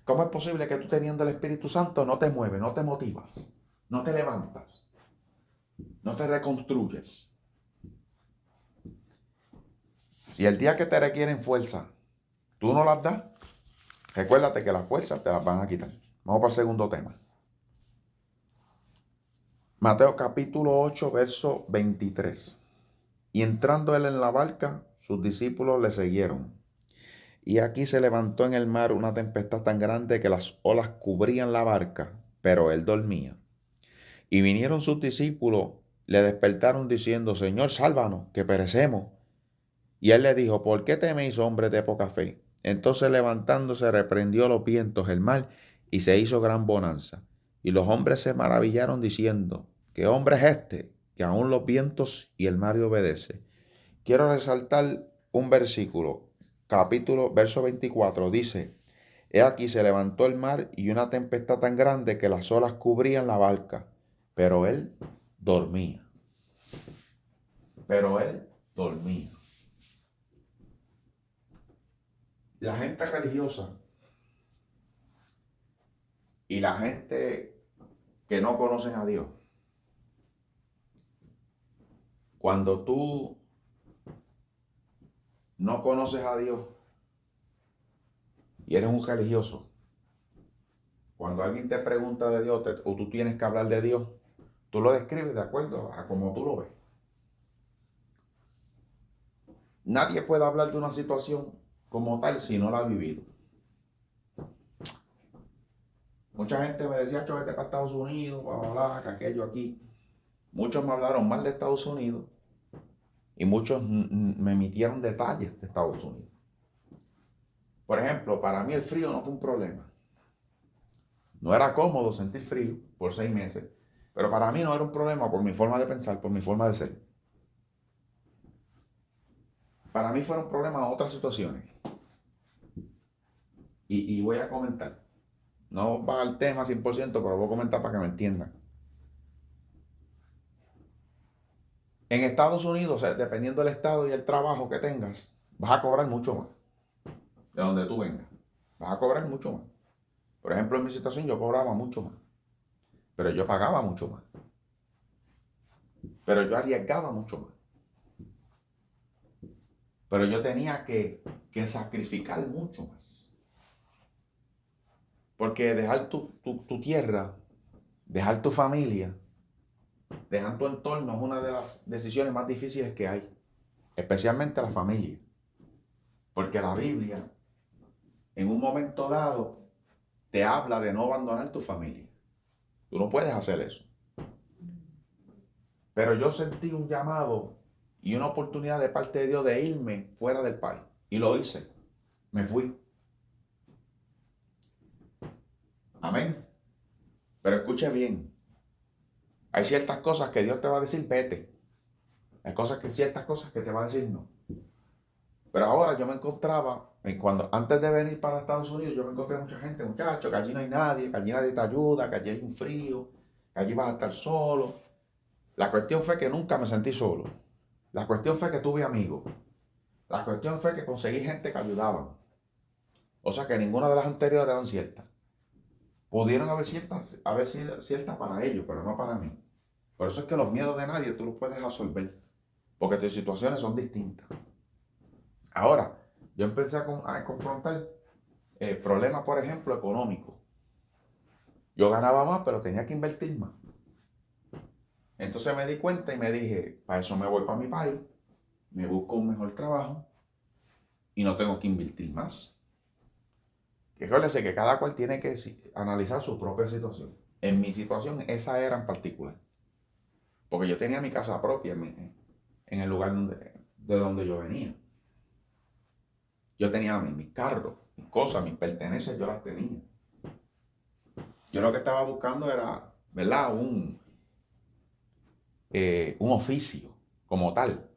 ¿Cómo es posible que tú teniendo el Espíritu Santo no te mueves, no te motivas, no te levantas, no te reconstruyes? Si el día que te requieren fuerza, tú no las das, recuérdate que las fuerzas te las van a quitar. Vamos para el segundo tema. Mateo capítulo 8, verso 23. Y entrando él en la barca, sus discípulos le siguieron. Y aquí se levantó en el mar una tempestad tan grande que las olas cubrían la barca, pero él dormía. Y vinieron sus discípulos, le despertaron diciendo, Señor, sálvanos, que perecemos. Y él le dijo, ¿por qué teméis, hombres de poca fe? Entonces levantándose reprendió los vientos, el mar, y se hizo gran bonanza. Y los hombres se maravillaron diciendo, ¿qué hombre es este, que aún los vientos y el mar le obedece? Quiero resaltar un versículo, verso 24, dice, He aquí se levantó el mar y una tempestad tan grande que las olas cubrían la barca, pero él dormía. Pero él dormía. La gente religiosa y la gente que no conocen a Dios, cuando tú no conoces a Dios y eres un religioso, cuando alguien te pregunta de Dios o tú tienes que hablar de Dios, tú lo describes de acuerdo a como tú lo ves. Nadie puede hablar de una situación como tal si no la ha vivido. Mucha gente me decía, vete para Estados Unidos, bla, bla, bla, que aquello aquí. Muchos me hablaron mal de Estados Unidos y muchos me emitieron detalles de Estados Unidos. Por ejemplo, para mí el frío no fue un problema. No era cómodo sentir frío por 6 meses, pero para mí no era un problema por mi forma de pensar, por mi forma de ser. Para mí fueron problemas otras situaciones. Y voy a comentar. No va al tema 100%, pero voy a comentar para que me entiendan. En Estados Unidos, dependiendo del estado y el trabajo que tengas, vas a cobrar mucho más de donde tú vengas. Vas a cobrar mucho más. Por ejemplo, en mi situación yo cobraba mucho más, pero yo pagaba mucho más. Pero yo arriesgaba mucho más. Pero yo tenía que sacrificar mucho más. Porque dejar tu tierra, dejar tu familia, dejar tu entorno es una de las decisiones más difíciles que hay. Especialmente la familia. Porque la Biblia, en un momento dado, te habla de no abandonar tu familia. Tú no puedes hacer eso. Pero yo sentí un llamado y una oportunidad de parte de Dios de irme fuera del país. Y lo hice. Me fui. Amén. Pero escuche bien. Hay ciertas cosas que Dios te va a decir, vete. Hay ciertas cosas que te va a decir no. Pero ahora yo me encontraba, antes de venir para Estados Unidos, yo me encontré mucha gente, muchachos, que allí no hay nadie, que allí nadie te ayuda, que allí hay un frío, que allí vas a estar solo. La cuestión fue que nunca me sentí solo. La cuestión fue que tuve amigos. La cuestión fue que conseguí gente que ayudaban. O sea que ninguna de las anteriores eran ciertas. Pudieron haber sido ciertas para ellos, pero no para mí. Por eso es que los miedos de nadie tú los puedes absorber. Porque tus situaciones son distintas. Ahora, yo empecé a confrontar problemas, por ejemplo, económicos. Yo ganaba más, pero tenía que invertir más. Entonces me di cuenta y me dije, para eso me voy para mi país, me busco un mejor trabajo y no tengo que invertir más. Que recuérdese que cada cual tiene que analizar su propia situación. En mi situación, esa era en particular. Porque yo tenía mi casa propia en el lugar de donde yo venía. Yo tenía mis carros, mis cosas, mis pertenencias, yo las tenía. Yo lo que estaba buscando era, ¿verdad? Un oficio como tal.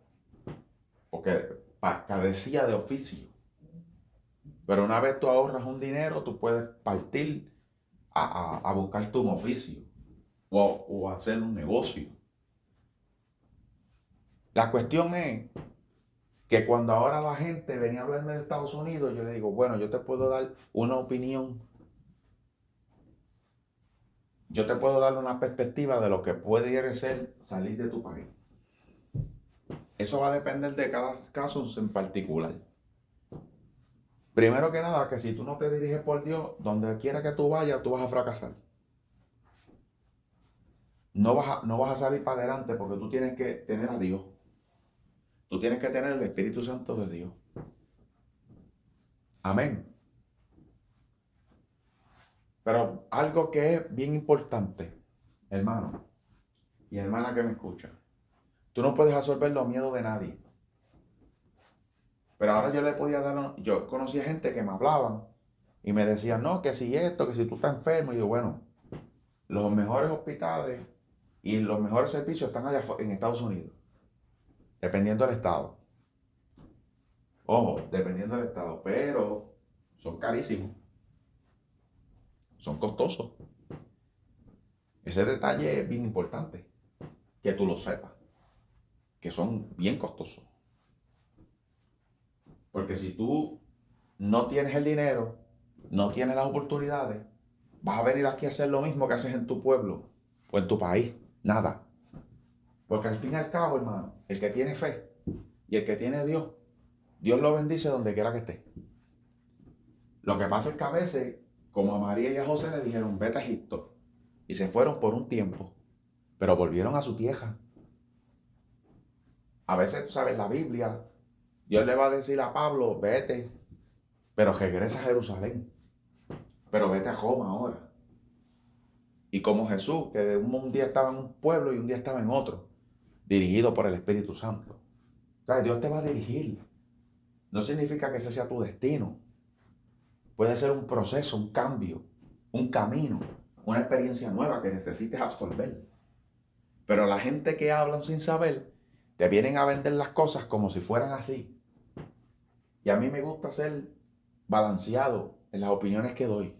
Porque carecía de oficio. Pero una vez tú ahorras un dinero, tú puedes partir a buscar tu oficio o hacer un negocio. La cuestión es que cuando ahora la gente venía a hablarme de Estados Unidos, yo le digo, bueno, yo te puedo dar una opinión, yo te puedo dar una perspectiva de lo que puede ser salir de tu país. Eso va a depender de cada caso en particular. Primero que nada, que si tú no te diriges por Dios, donde quiera que tú vayas, tú vas a fracasar. No vas a salir para adelante porque tú tienes que tener a Dios. Tú tienes que tener el Espíritu Santo de Dios. Amén. Pero algo que es bien importante, hermano y hermana que me escucha, tú no puedes absorber los miedos de nadie. Pero ahora yo le podía dar, yo conocía gente que me hablaban y me decían, no, que si esto, que si tú estás enfermo. Y yo, bueno, los mejores hospitales y los mejores servicios están allá en Estados Unidos, dependiendo del estado. Ojo, dependiendo del estado, pero son carísimos, son costosos. Ese detalle es bien importante, que tú lo sepas, que son bien costosos. Porque si tú no tienes el dinero, no tienes las oportunidades, vas a venir aquí a hacer lo mismo que haces en tu pueblo o en tu país. Nada. Porque al fin y al cabo, hermano, el que tiene fe y el que tiene Dios, Dios lo bendice donde quiera que esté. Lo que pasa es que a veces, como a María y a José le dijeron, vete a Egipto, y se fueron por un tiempo, pero volvieron a su tierra. A veces, tú sabes, la Biblia, Dios le va a decir a Pablo, vete, pero regresa a Jerusalén, pero vete a Roma ahora. Y como Jesús, que un día estaba en un pueblo y un día estaba en otro, dirigido por el Espíritu Santo. ¿Sabes? Dios te va a dirigir. No significa que ese sea tu destino. Puede ser un proceso, un cambio, un camino, una experiencia nueva que necesites absorber. Pero la gente que hablan sin saber, te vienen a vender las cosas como si fueran así. Y a mí me gusta ser balanceado en las opiniones que doy.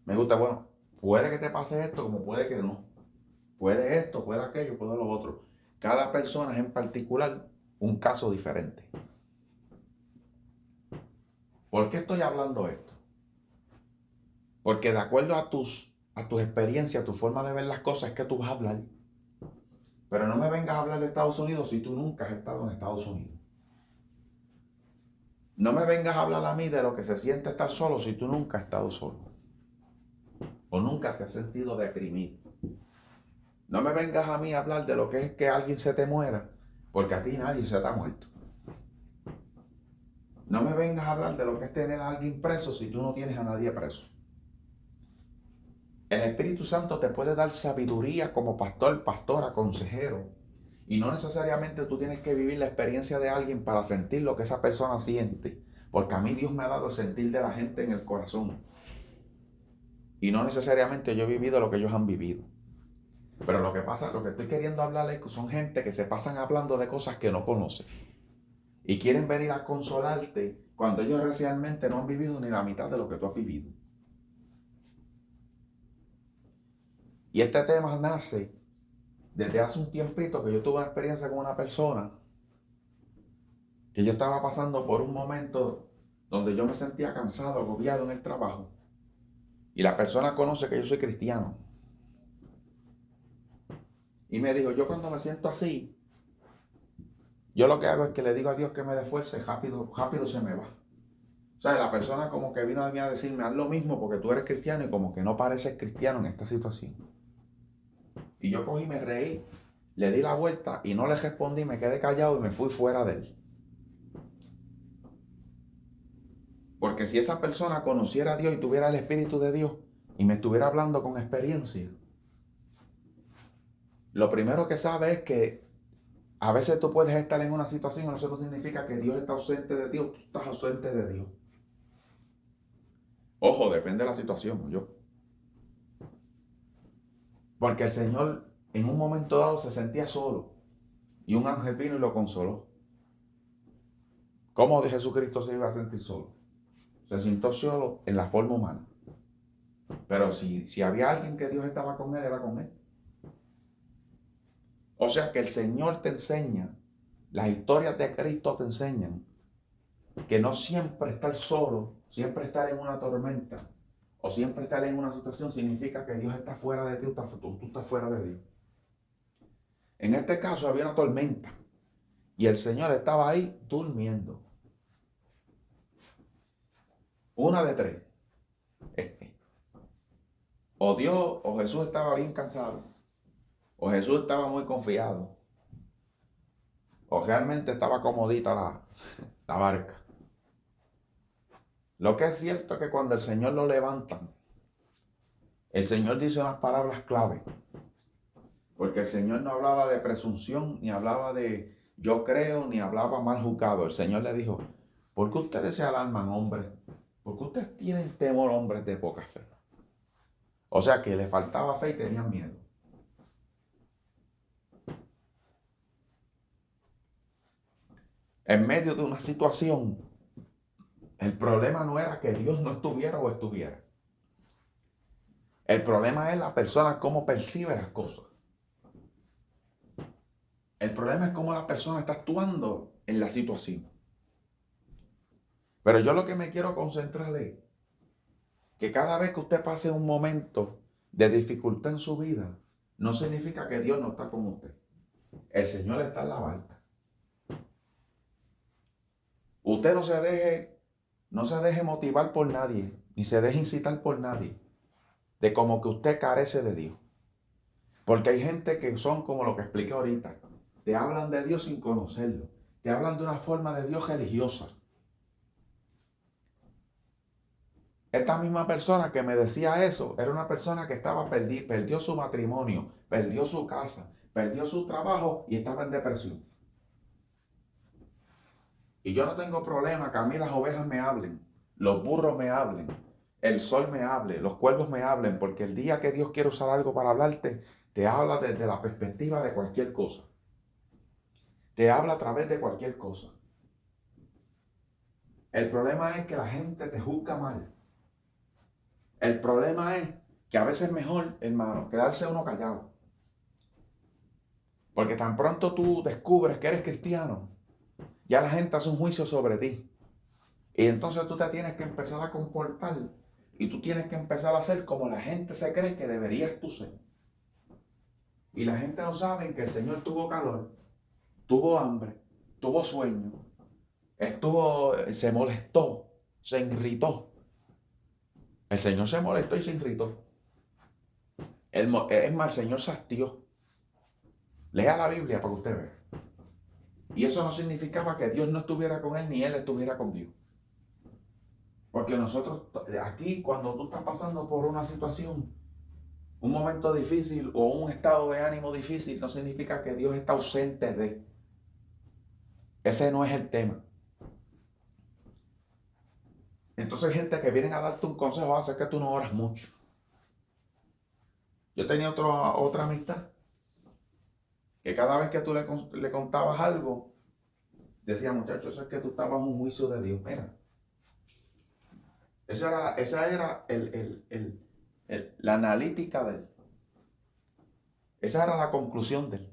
Me gusta, bueno, puede que te pase esto como puede que no. Puede esto, puede aquello, puede lo otro. Cada persona es en particular un caso diferente. ¿Por qué estoy hablando esto? Porque de acuerdo a tus experiencias, tu forma de ver las cosas, es que tú vas a hablar. Pero no me vengas a hablar de Estados Unidos si tú nunca has estado en Estados Unidos. No me vengas a hablar a mí de lo que se siente estar solo si tú nunca has estado solo. O nunca te has sentido deprimido. No me vengas a mí a hablar de lo que es que alguien se te muera, porque a ti nadie se te ha muerto. No me vengas a hablar de lo que es tener a alguien preso si tú no tienes a nadie preso. El Espíritu Santo te puede dar sabiduría como pastor, pastora, consejero. Y no necesariamente tú tienes que vivir la experiencia de alguien para sentir lo que esa persona siente. Porque a mí Dios me ha dado el sentir de la gente en el corazón. Y no necesariamente yo he vivido lo que ellos han vivido. Pero lo que pasa, lo que estoy queriendo hablar es que son gente que se pasan hablando de cosas que no conocen. Y quieren venir a consolarte cuando ellos realmente no han vivido ni la mitad de lo que tú has vivido. Y este tema nace desde hace un tiempito que yo tuve una experiencia con una persona que yo estaba pasando por un momento donde yo me sentía cansado, agobiado en el trabajo. Y la persona conoce que yo soy cristiano. Y me dijo, yo cuando me siento así, yo lo que hago es que le digo a Dios que me dé fuerza y rápido, rápido se me va. O sea, la persona como que vino a mí a decirme, haz lo mismo porque tú eres cristiano y como que no pareces cristiano en esta situación. Y yo cogí, me reí, le di la vuelta y no le respondí, me quedé callado y me fui fuera de él. Porque si esa persona conociera a Dios y tuviera el Espíritu de Dios y me estuviera hablando con experiencia, lo primero que sabe es que a veces tú puedes estar en una situación y eso no significa que Dios está ausente de Dios, tú estás ausente de Dios. Ojo, depende de la situación, yo. Porque el Señor en un momento dado se sentía solo y un ángel vino y lo consoló. ¿Cómo de Jesucristo se iba a sentir solo? Se sintió solo en la forma humana. Pero si había alguien que Dios estaba con él, era con él. O sea que el Señor te enseña, las historias de Cristo te enseñan que no siempre estar solo, siempre estar en una tormenta o siempre estar en una situación significa que Dios está fuera de ti o tú estás fuera de Dios. En este caso había una tormenta y el Señor estaba ahí durmiendo. Una de tres. O Dios o Jesús estaba bien cansado, o Jesús estaba muy confiado, o realmente estaba comodita la barca. Lo que es cierto es que cuando el Señor lo levantan, el Señor dice unas palabras clave. Porque el Señor no hablaba de presunción, ni hablaba de yo creo, ni hablaba mal juzgado. El Señor le dijo, ¿por qué ustedes se alarman, hombres? ¿Por qué ustedes tienen temor, hombres de poca fe? O sea que le faltaba fe y tenían miedo. En medio de una situación, el problema no era que Dios no estuviera o estuviera. El problema es la persona cómo percibe las cosas. El problema es cómo la persona está actuando en la situación. Pero yo lo que me quiero concentrar es que cada vez que usted pase un momento de dificultad en su vida, no significa que Dios no está con usted. El Señor está en la barca. Usted no se deje motivar por nadie, ni se deje incitar por nadie, de como que usted carece de Dios. Porque hay gente que son como lo que expliqué ahorita. Te hablan de Dios sin conocerlo. Te hablan de una forma de Dios religiosa. Esta misma persona que me decía eso, era una persona que perdió su matrimonio, perdió su casa, perdió su trabajo y estaba en depresión. Y yo no tengo problema que a mí las ovejas me hablen, los burros me hablen, el sol me hable, los cuervos me hablen, porque el día que Dios quiere usar algo para hablarte, te habla desde la perspectiva de cualquier cosa. Te habla a través de cualquier cosa. El problema es que la gente te juzga mal. El problema es que a veces es mejor, hermano, quedarse uno callado. Porque tan pronto tú descubres que eres cristiano, ya la gente hace un juicio sobre ti. Y entonces tú te tienes que empezar a comportar y tú tienes que empezar a ser como la gente se cree que deberías tú ser. Y la gente no sabe que el Señor tuvo calor, tuvo hambre, tuvo sueño, se molestó, se irritó. El Señor se molestó y se irritó. Es más, el Señor se hastió. Lea la Biblia para que usted vea. Y eso no significaba que Dios no estuviera con él ni él estuviera con Dios. Porque nosotros aquí, cuando tú estás pasando por una situación, un momento difícil o un estado de ánimo difícil, no significa que Dios está ausente de. Ese no es el tema. Entonces, gente que vienen a darte un consejo hace que tú no oras mucho. Yo tenía otra amistad que cada vez que tú le contabas algo, decía, muchacho, eso es que tú estabas en un juicio de Dios. Mira, esa era la analítica de él. Esa era la conclusión de él.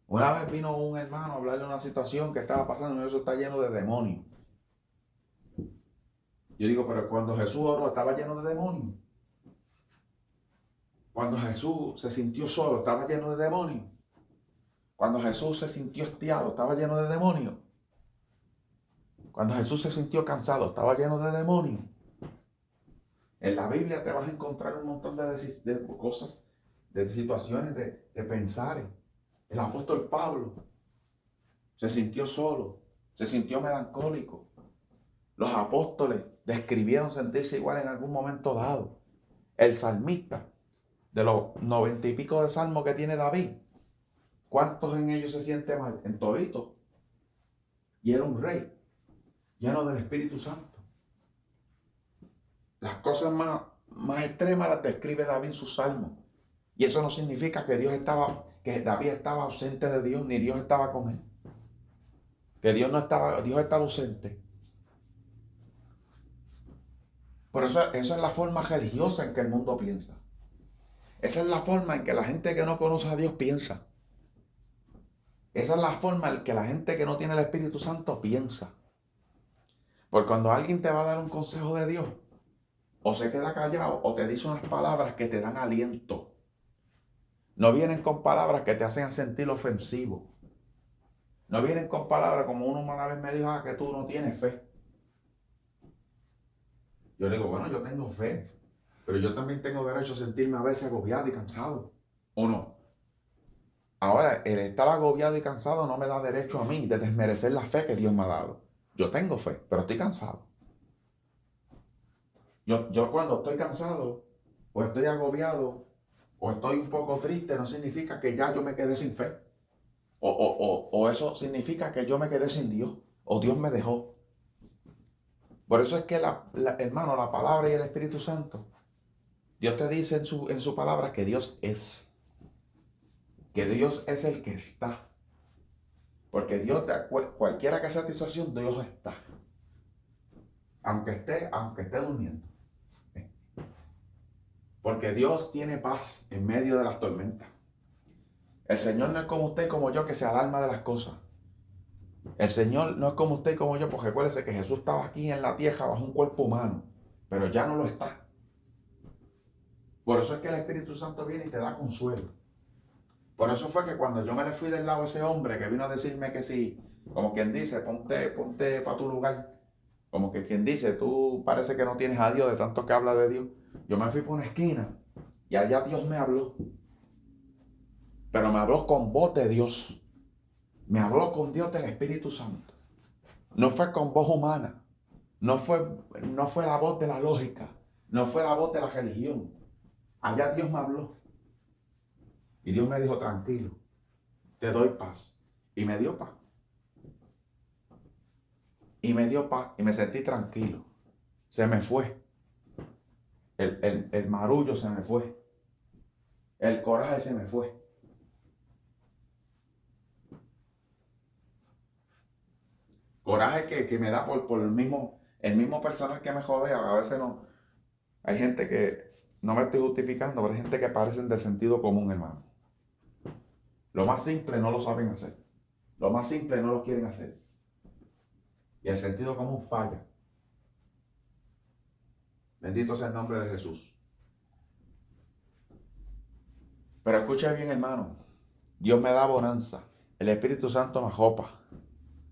Una vez vino un hermano a hablarle de una situación que estaba pasando y eso está lleno de demonios. Yo digo, pero cuando Jesús oró estaba lleno de demonios. Cuando Jesús se sintió solo estaba lleno de demonios. Cuando Jesús se sintió hastiado estaba lleno de demonios. Cuando Jesús se sintió cansado estaba lleno de demonios. En la Biblia te vas a encontrar un montón de cosas, de situaciones de pensar. El apóstol Pablo se sintió solo, se sintió melancólico. Los apóstoles describieron sentirse igual en algún momento dado. El salmista, de los 90 y pico de salmos que tiene David, ¿cuántos en ellos se siente mal? En toditos. Y era un rey, lleno del Espíritu Santo. Las cosas más extremas las describe David en sus salmos. Y eso no significa que David estaba ausente de Dios, ni Dios estaba con él. Que Dios estaba ausente. Por eso es la forma religiosa en que el mundo piensa. Esa es la forma en que la gente que no conoce a Dios piensa. Esa es la forma en que la gente que no tiene el Espíritu Santo piensa. Porque cuando alguien te va a dar un consejo de Dios, o se queda callado o te dice unas palabras que te dan aliento. No vienen con palabras que te hacen sentir ofensivo. No vienen con palabras como uno una vez me dijo, que tú no tienes fe. Yo le digo, bueno, yo tengo fe, pero yo también tengo derecho a sentirme a veces agobiado y cansado. ¿O no? Ahora, el estar agobiado y cansado no me da derecho a mí de desmerecer la fe que Dios me ha dado. Yo tengo fe, pero estoy cansado. Yo cuando estoy cansado, o estoy agobiado, o estoy un poco triste, no significa que ya yo me quedé sin fe. O eso significa que yo me quedé sin Dios, o Dios me dejó. Por eso es que, hermano, la palabra y el Espíritu Santo, Dios te dice en su palabra que Dios es. Que Dios es el que está. Porque Dios, cualquiera que sea tu situación, Dios está. Aunque esté durmiendo. Porque Dios tiene paz en medio de las tormentas. El Señor no es como usted y como yo que se alarma de las cosas. El Señor no es como usted y como yo, porque recuérdese que Jesús estaba aquí en la tierra bajo un cuerpo humano, pero ya no lo está. Por eso es que el Espíritu Santo viene y te da consuelo. Por eso fue que cuando yo me le fui del lado a ese hombre que vino a decirme que sí, como quien dice, ponte para tu lugar, como que quien dice, tú parece que no tienes a Dios de tanto que habla de Dios. Yo me fui por una esquina y allá Dios me habló, pero me habló con voz de Dios. Me habló con Dios del Espíritu Santo. No fue con voz humana. No fue la voz de la lógica. No fue la voz de la religión. Allá Dios me habló. Y Dios me dijo, tranquilo, te doy paz. Y me dio paz. Y me dio paz. Y me sentí tranquilo. Se me fue. El marullo se me fue. El coraje se me fue. Coraje que me da por el mismo personal que me jodea. A veces no. Hay gente que, no me estoy justificando, pero hay gente que parecen de sentido común, hermano. Lo más simple no lo saben hacer. Lo más simple no lo quieren hacer. Y el sentido común falla. Bendito sea el nombre de Jesús. Pero escuche bien, hermano. Dios me da bonanza. El Espíritu Santo me ajopa.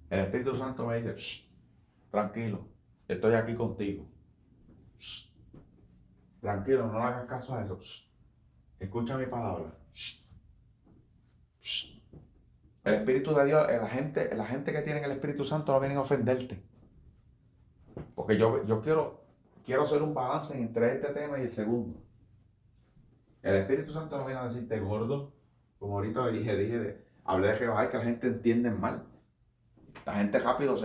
El Espíritu Santo me dice, "Shh, tranquilo, estoy aquí contigo. Shh, tranquilo, no le hagas caso a eso. Shh, escucha mi palabra. Shh, shh". El Espíritu de Dios, la gente que tiene el Espíritu Santo no viene a ofenderte. Porque yo quiero hacer un balance entre este tema y el segundo. El Espíritu Santo no viene a decirte gordo, como ahorita hablé de Jehová y que la gente entiende mal. La gente rápido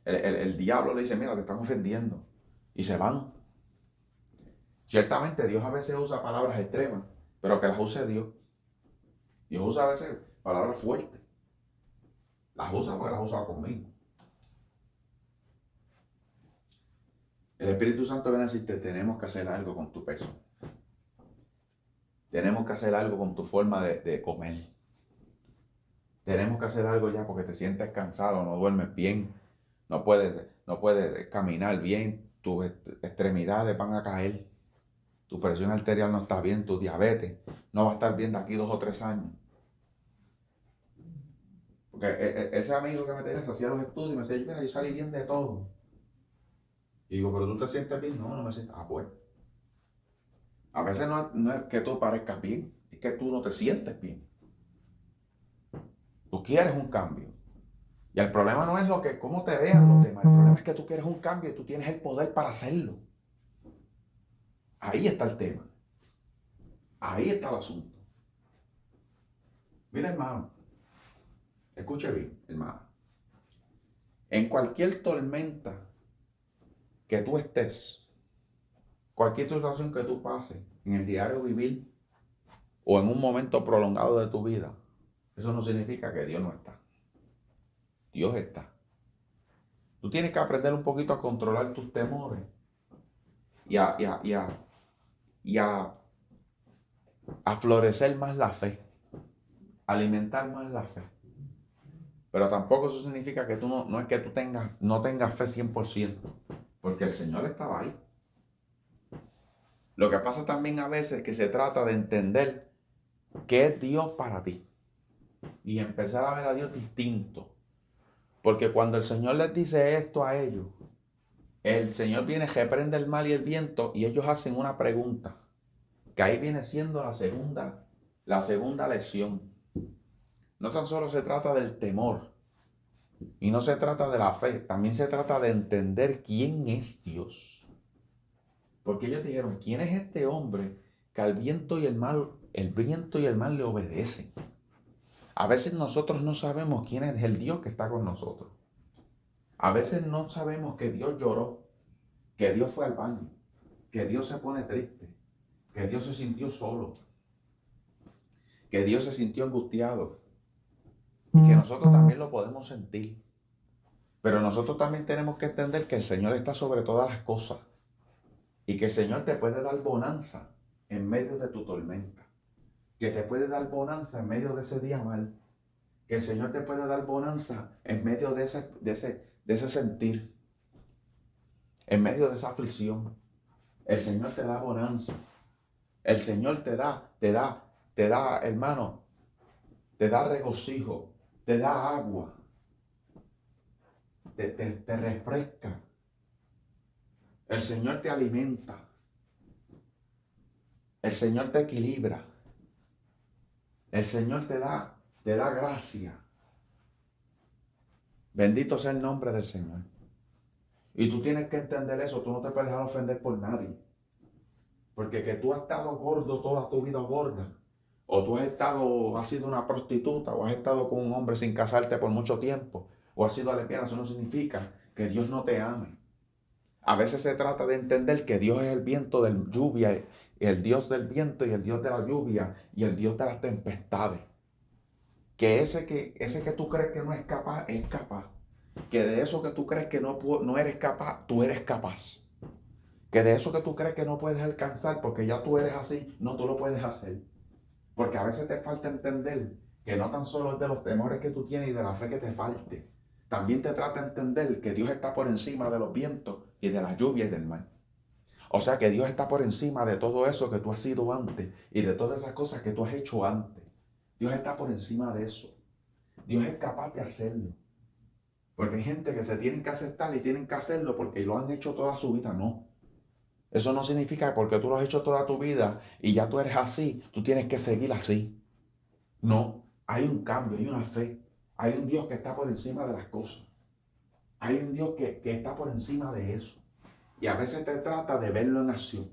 el diablo le dice, mira, te están ofendiendo. Y se van. Ciertamente Dios a veces usa palabras extremas, pero que las use Dios. Dios usa a veces palabras fuertes. Las usa porque las usa conmigo. El Espíritu Santo viene a decirte, tenemos que hacer algo con tu peso. Tenemos que hacer algo con tu forma de comer. Tenemos que hacer algo ya porque te sientes cansado, no duermes bien, no puedes caminar bien, tus extremidades van a caer, tu presión arterial no está bien, tu diabetes no va a estar bien de aquí 2 o 3 años. Porque ese amigo que me tenía se hacía los estudios y me decía, mira, yo salí bien de todo. Y digo, pero tú te sientes bien, no me siento. Pues. A veces no es que tú parezcas bien, es que tú no te sientes bien. Tú quieres un cambio. Y el problema no es cómo te vean los demás. El problema es que tú quieres un cambio y tú tienes el poder para hacerlo. Ahí está el tema. Ahí está el asunto. Mira, hermano. Escuche bien, hermano. En cualquier tormenta que tú estés, cualquier situación que tú pases en el diario vivir o en un momento prolongado de tu vida, eso no significa que Dios no está. Dios está. Tú tienes que aprender un poquito a controlar tus temores y a a florecer más la fe, alimentar más la fe. Pero tampoco eso significa que tú no es que tú no tengas fe 100%, porque el Señor estaba ahí. Lo que pasa también a veces es que se trata de entender qué es Dios para ti y empezar a ver a Dios distinto. Porque cuando el Señor les dice esto a ellos, el Señor viene, reprende el mal y el viento y ellos hacen una pregunta, que ahí viene siendo la segunda lección. No tan solo se trata del temor y no se trata de la fe, también se trata de entender quién es Dios. Porque ellos dijeron, ¿quién es este hombre que al viento y el viento y el mar le obedecen? A veces nosotros no sabemos quién es el Dios que está con nosotros. A veces no sabemos que Dios lloró, que Dios fue al baño, que Dios se pone triste, que Dios se sintió solo, que Dios se sintió angustiado y que nosotros también lo podemos sentir. Pero nosotros también tenemos que entender que el Señor está sobre todas las cosas y que el Señor te puede dar bonanza en medio de tu tormenta, que te puede dar bonanza en medio de ese día mal, que el Señor te puede dar bonanza en medio de ese sentir, en medio de esa aflicción. El Señor te da bonanza. El Señor te da, hermano, te da regocijo, te da agua, te refresca. El Señor te alimenta. El Señor te equilibra. El Señor te da gracia. Bendito sea el nombre del Señor. Y tú tienes que entender eso. Tú no te puedes dejar ofender por nadie. Porque que tú has estado gordo toda tu vida gorda, o tú has sido una prostituta, o has estado con un hombre sin casarte por mucho tiempo, o has sido lesbiana, eso no significa que Dios no te ame. A veces se trata de entender que Dios es el viento de lluvia, el Dios del viento y el Dios de la lluvia y el Dios de las tempestades. Que ese que tú crees que no es capaz, es capaz. Que de eso que tú crees que no eres capaz, tú eres capaz. Que de eso que tú crees que no puedes alcanzar porque ya tú eres así, no, tú lo puedes hacer. Porque a veces te falta entender que no tan solo es de los temores que tú tienes y de la fe que te falte. También te trata de entender que Dios está por encima de los vientos y de la lluvia y del mar. O sea que Dios está por encima de todo eso que tú has sido antes y de todas esas cosas que tú has hecho antes. Dios está por encima de eso. Dios es capaz de hacerlo. Porque hay gente que se tienen que aceptar y tienen que hacerlo porque lo han hecho toda su vida. No. Eso no significa que porque tú lo has hecho toda tu vida y ya tú eres así, tú tienes que seguir así. No, hay un cambio, hay una fe. Hay un Dios que está por encima de las cosas. Hay un Dios que está por encima de eso. Y a veces te trata de verlo en acción.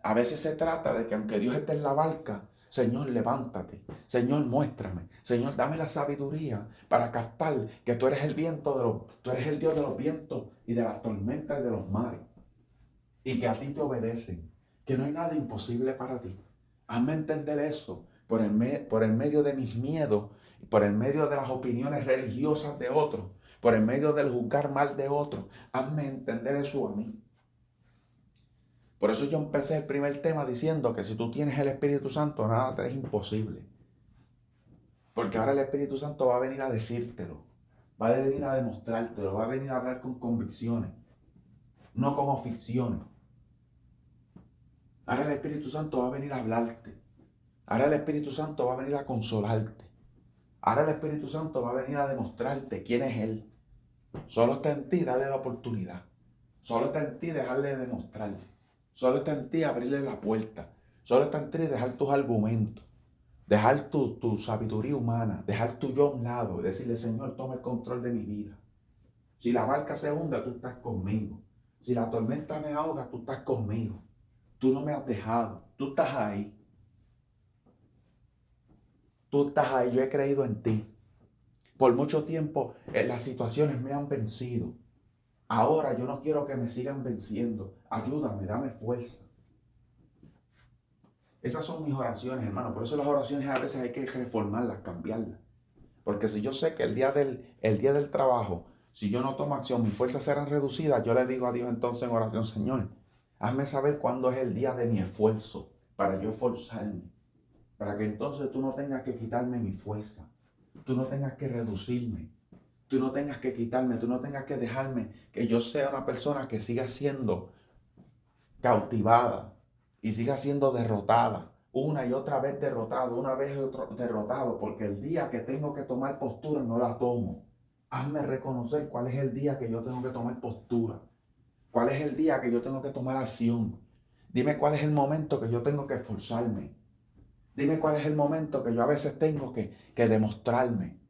A veces se trata de que aunque Dios esté en la barca, Señor, levántate. Señor, muéstrame. Señor, dame la sabiduría para captar que tú eres el tú eres el Dios de los vientos y de las tormentas y de los mares. Y que a ti te obedecen. Que no hay nada imposible para ti. Hazme entender eso por el medio de mis miedos, por el medio de las opiniones religiosas de otros, por el medio del juzgar mal de otros. Hazme entender eso a mí. Por eso yo empecé el primer tema diciendo que si tú tienes el Espíritu Santo, nada te es imposible. Porque ahora el Espíritu Santo va a venir a decírtelo, va a venir a demostrártelo, va a venir a hablar con convicciones, no como ficciones. Ahora el Espíritu Santo va a venir a hablarte. Ahora el Espíritu Santo va a venir a consolarte. Ahora el Espíritu Santo va a venir a demostrarte quién es Él. Solo está en ti darle la oportunidad. Solo está en ti dejarle demostrarle. Solo está en ti abrirle la puerta. Solo está en ti dejar tus argumentos. Dejar tu sabiduría humana. Dejar tu yo a un lado. Y decirle, Señor, toma el control de mi vida. Si la barca se hunde, tú estás conmigo. Si la tormenta me ahoga, tú estás conmigo. Tú no me has dejado. Tú estás ahí. Tú estás ahí. Yo he creído en ti. Por mucho tiempo las situaciones me han vencido. Ahora yo no quiero que me sigan venciendo. Ayúdame, dame fuerza. Esas son mis oraciones, hermano. Por eso las oraciones a veces hay que reformarlas, cambiarlas. Porque si yo sé que el día del trabajo, si yo no tomo acción, mis fuerzas serán reducidas, yo le digo a Dios entonces en oración, Señor, hazme saber cuándo es el día de mi esfuerzo para yo esforzarme. para que entonces tú no tengas que quitarme mi fuerza, tú no tengas que reducirme, tú no tengas que quitarme, tú no tengas que dejarme que yo sea una persona que siga siendo cautivada y siga siendo derrotada, una y otra vez derrotado, una vez y otra derrotado, porque el día que tengo que tomar postura no la tomo. Hazme reconocer cuál es el día que yo tengo que tomar postura, cuál es el día que yo tengo que tomar acción. Dime cuál es el momento que yo tengo que esforzarme. Dime cuál es el momento que yo a veces tengo que demostrarme.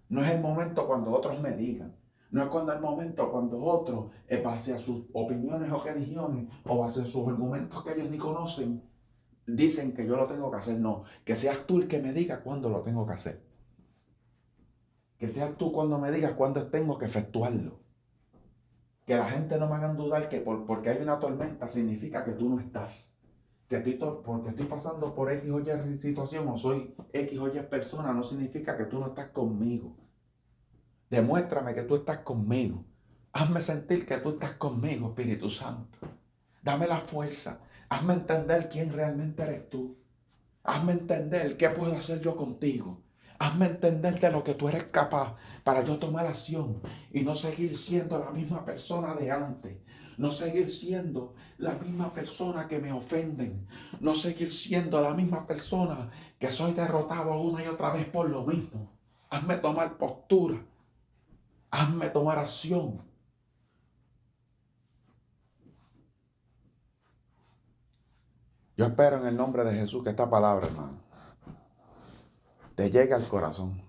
No es el momento cuando otros me digan. No es cuando el momento cuando otros, base a sus opiniones o religiones, o base a sus argumentos que ellos ni conocen, dicen que yo lo tengo que hacer. No, que seas tú el que me diga cuándo lo tengo que hacer. Que seas tú cuando me digas cuándo tengo que efectuarlo. Que la gente no me haga dudar que porque hay una tormenta significa que tú no estás. Porque estoy pasando por X o Y situación o soy X o Y persona, no significa que tú no estás conmigo. Demuéstrame que tú estás conmigo. Hazme sentir que tú estás conmigo, Espíritu Santo. Dame la fuerza. Hazme entender quién realmente eres tú. Hazme entender qué puedo hacer yo contigo. Hazme entender de lo que tú eres capaz para yo tomar acción y no seguir siendo la misma persona de antes. No seguir siendo la misma persona que me ofenden. No seguir siendo la misma persona que soy derrotado una y otra vez por lo mismo. Hazme tomar postura. Hazme tomar acción. Yo espero en el nombre de Jesús que esta palabra, hermano, te llegue al corazón,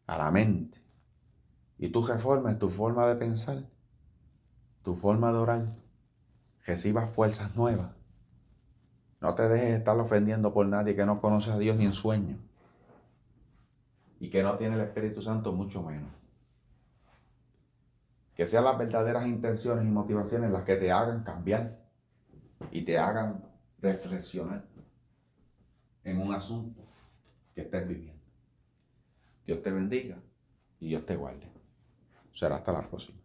a la mente, y tú reformes tu forma de pensar, tu forma de orar, recibas fuerzas nuevas. No te dejes estar ofendiendo por nadie que no conoce a Dios ni en sueño y que no tiene el Espíritu Santo mucho menos. Que sean las verdaderas intenciones y motivaciones las que te hagan cambiar y te hagan reflexionar en un asunto que estés viviendo. Dios te bendiga y Dios te guarde. Será hasta la próxima.